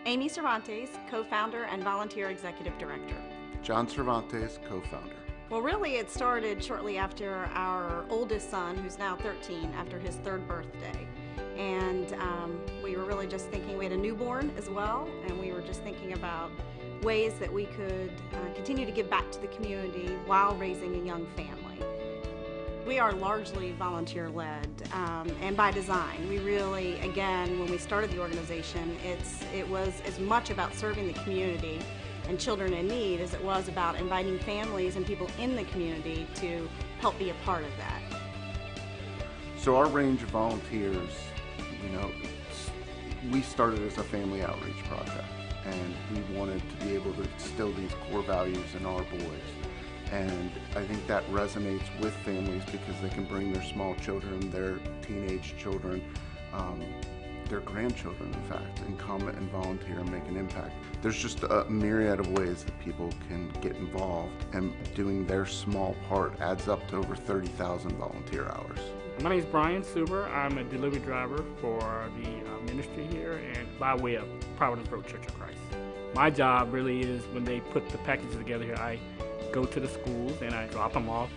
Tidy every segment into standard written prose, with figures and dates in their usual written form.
Amy Cervantes, co-founder and volunteer executive director. John Cervantes, co-founder. Well, really, it started shortly after our oldest son, who's now 13, after his 3rd birthday. And we were really just thinking, we had a newborn as well, and we were just thinking about ways that we could continue to give back to the community while raising a young family. We are largely volunteer-led, and by design. We really, again, when we started the organization, it was as much about serving the community and children in need as it was about inviting families and people in the community to help be a part of that. So our range of volunteers, we started as a family outreach project, and we wanted to be able to instill these core values in our boys. And I think that resonates with families because they can bring their small children, their teenage children, their grandchildren, in fact, and come and volunteer and make an impact. There's just a myriad of ways that people can get involved, and doing their small part adds up to over 30,000 volunteer hours. My name is Brian Suber. I'm a delivery driver for the ministry here and by way of Providence Road Church of Christ. My job really is when they put the packages together here, I go to the schools and I drop them off.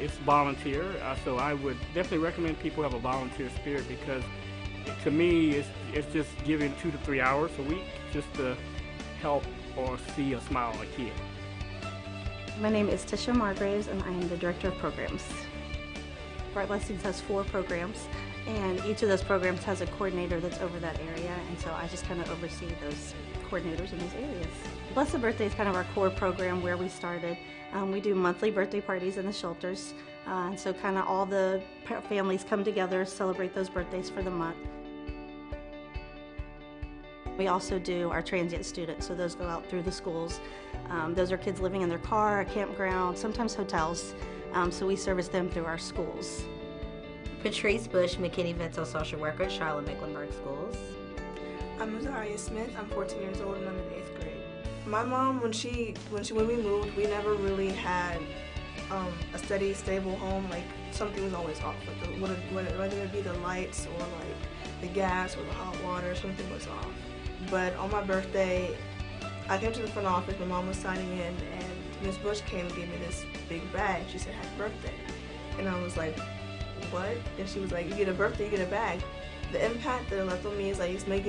It's volunteer, so I would definitely recommend people have a volunteer spirit because to me it's just giving 2 to 3 hours a week just to help or see a smile on a kid. My name is Tisha Margraves and I am the Director of Programs. Bright Blessings has 4 programs, and each of those programs has a coordinator that's over that area, and so I just kind of oversee those coordinators in those areas. Blessed Birthday is kind of our core program where we started. We do monthly birthday parties in the shelters, and so kind of all the families come together, celebrate those birthdays for the month. We also do our transient students, so those go out through the schools. Those are kids living in their car, a campground, sometimes hotels, so we service them through our schools. Patrice Bush, McKinney-Vento social worker, Charlotte Mecklenburg Schools. I'm Zaria Smith. I'm 14 years old and I'm in 8th grade. My mom, when we moved, we never really had a steady, stable home. Like something was always off. Like whether it be the lights or like the gas or the hot water, something was off. But on my birthday, I came to the front office. My mom was signing in, and Ms. Bush came and gave me this big bag. She said, "Happy birthday," and I was like, "What?" And she was like, "You get a birthday, you get a bag." The impact that it left on me is like it's made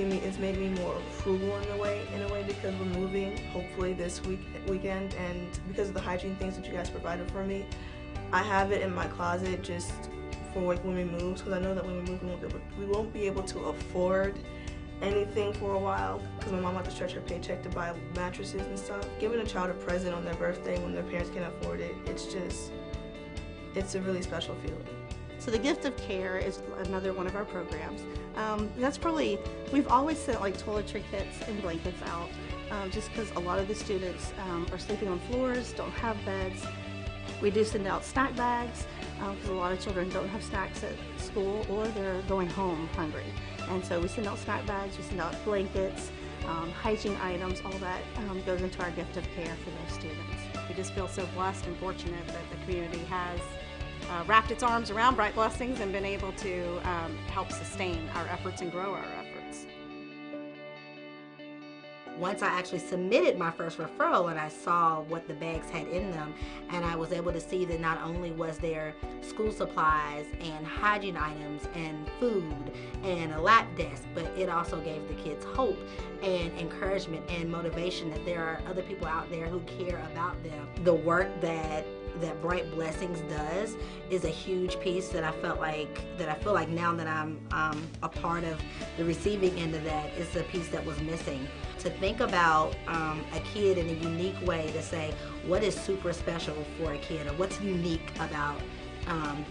me more frugal in a way because we're moving hopefully this weekend, and because of the hygiene things that you guys provided for me, I have it in my closet just for like when we move, because I know that when we move we won't be able to afford anything for a while because my mom had to stretch her paycheck to buy mattresses and stuff. Giving a child a present on their birthday when their parents can't afford it, it's a really special feeling. So the Gift of Care is another one of our programs. We've always sent like toiletry kits and blankets out just because a lot of the students are sleeping on floors, don't have beds. We do send out snack bags because a lot of children don't have snacks at school or they're going home hungry. And so we send out snack bags, we send out blankets, hygiene items, all that goes into our Gift of Care for those students. We just feel so blessed and fortunate that the community has wrapped its arms around Bright Blessings and been able to help sustain our efforts and grow our efforts. Once I actually submitted my first referral and I saw what the bags had in them, and I was able to see that not only was there school supplies and hygiene items and food and a lap desk, but it also gave the kids hope and encouragement and motivation that there are other people out there who care about them. The work that Bright Blessings does is a huge piece that I feel like now that I'm a part of the receiving end of that is the piece that was missing. To think about a kid in a unique way, to say what is super special for a kid or what's unique about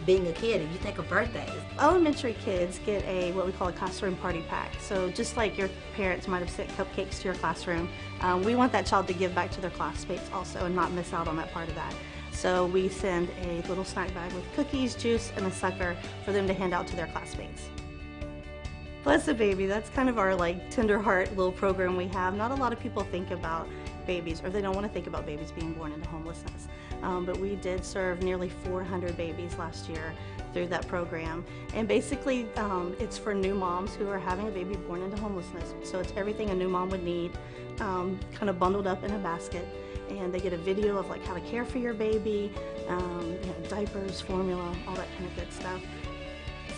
being a kid, and you think of birthdays. Elementary kids get what we call a classroom party pack. So just like your parents might have sent cupcakes to your classroom, we want that child to give back to their classmates also and not miss out on that part of that. So we send a little snack bag with cookies, juice, and a sucker for them to hand out to their classmates. Bless a Baby, that's kind of our like tender heart little program we have. Not a lot of people think about babies, or they don't want to think about babies being born into homelessness. But we did serve nearly 400 babies last year through that program. And basically, it's for new moms who are having a baby born into homelessness. So it's everything a new mom would need, kind of bundled up in a basket. And they get a video of like how to care for your baby, diapers, formula, all that kind of good stuff.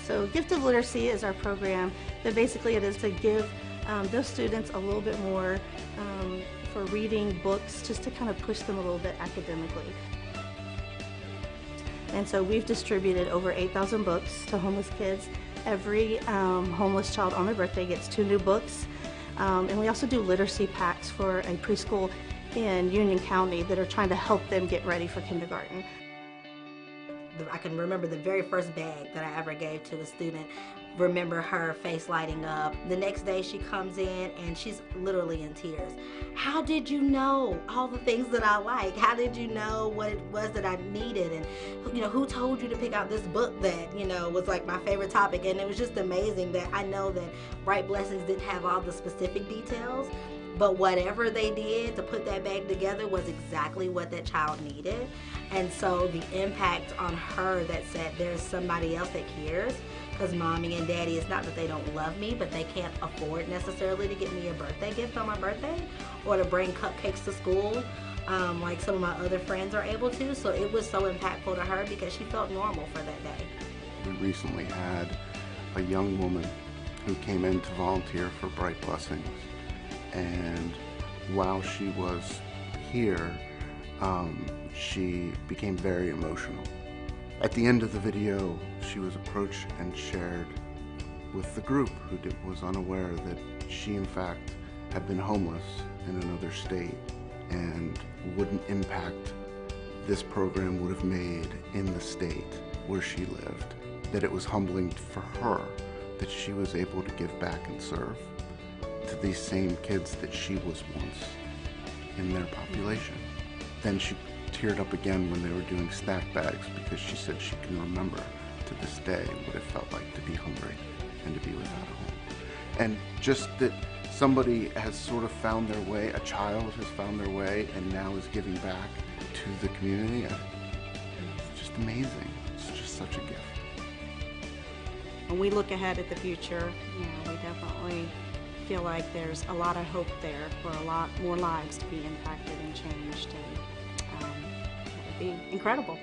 So Gift of Literacy is our program that basically it is to give those students a little bit more for reading books, just to kind of push them a little bit academically. And so we've distributed over 8,000 books to homeless kids. Every homeless child on their birthday gets 2 new books. And we also do literacy packs for a preschool in Union County that are trying to help them get ready for kindergarten. I can remember the very first bag that I ever gave to a student. Remember her face lighting up. The next day she comes in and she's literally in tears. How did you know all the things that I like? How did you know what it was that I needed? And who told you to pick out this book that, was like my favorite topic? And it was just amazing that I know that Bright Blessings didn't have all the specific details, but whatever they did to put that bag together was exactly what that child needed. And so the impact on her that said there's somebody else that cares, because mommy and daddy, it's not that they don't love me, but they can't afford necessarily to get me a birthday gift on my birthday or to bring cupcakes to school like some of my other friends are able to. So it was so impactful to her because she felt normal for that day. We recently had a young woman who came in to volunteer for Bright Blessings. And while she was here, she became very emotional. At the end of the video, she was approached and shared with the group who was unaware that she, in fact, had been homeless in another state, and what an impact this program would have made in the state where she lived. That it was humbling for her that she was able to give back and serve to these same kids that she was once in their population. Then she teared up again when they were doing snack bags, because she said she can remember to this day what it felt like to be hungry and to be without a home. And just that somebody has sort of found their way, a child has found their way and now is giving back to the community. It's just amazing. It's just such a gift. When we look ahead at the future, we definitely feel like there's a lot of hope there for a lot more lives to be impacted and changed, and it would be incredible.